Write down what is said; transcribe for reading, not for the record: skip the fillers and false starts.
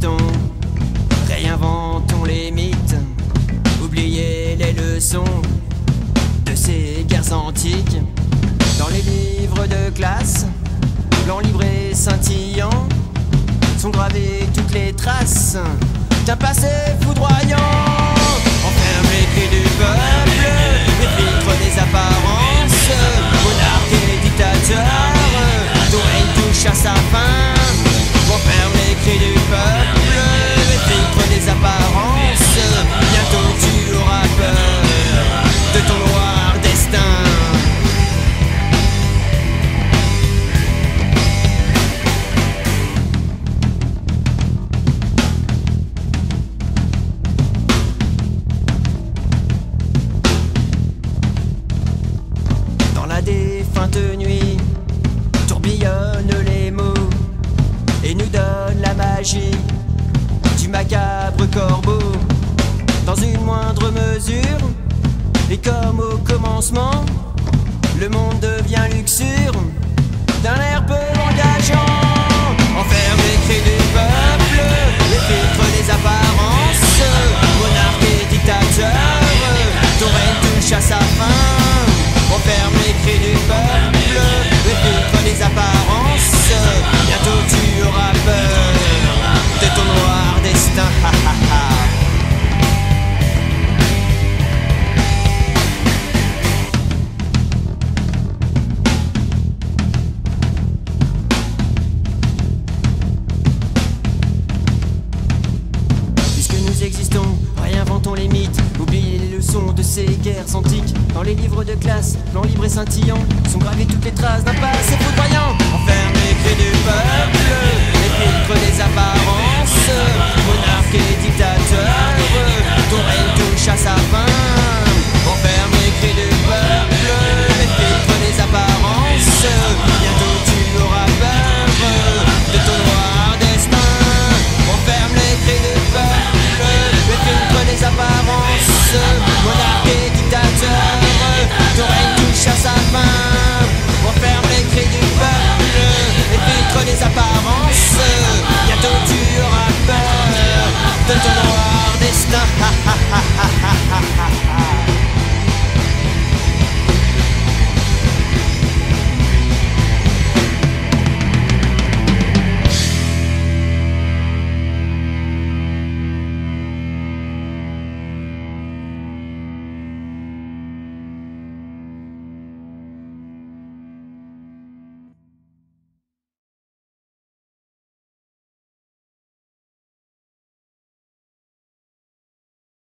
existons, réinventons les mythes, oubliez les leçons de ces guerres antiques. Dans les livres de classe, blanc libre et scintillant, sont gravées toutes les traces d'un passé foudroyant. Enferme les cris du peuple, les filtres des apparences, monarque et dictateur, ton règne touche à sa fin. Enferme les cris du peuple, les filtres des apparences, bientôt tu auras peur de ton noir destin. Défunte nuit tourbillonnent les mots et nous donne la magie du macabre corbeau. Dans une moindre mesure, et comme au commencement, le monde devient luxure d'un air peu engageant. Enferme les cris du peuple, les filtres des apparences, monarque et dictateur, ton règne touche à sa fin. Enferme les cris du peuple, les filtres des apparences, bientôt tu auras peur de ton noir destin. Puisque nous existons, réinventons les mythes, oubliez les leçons de ces guerres antiques. Dans les livres de classe, blanc libre et scintillant, sont gravées toutes les traces d'un passé foudroyant. Enferme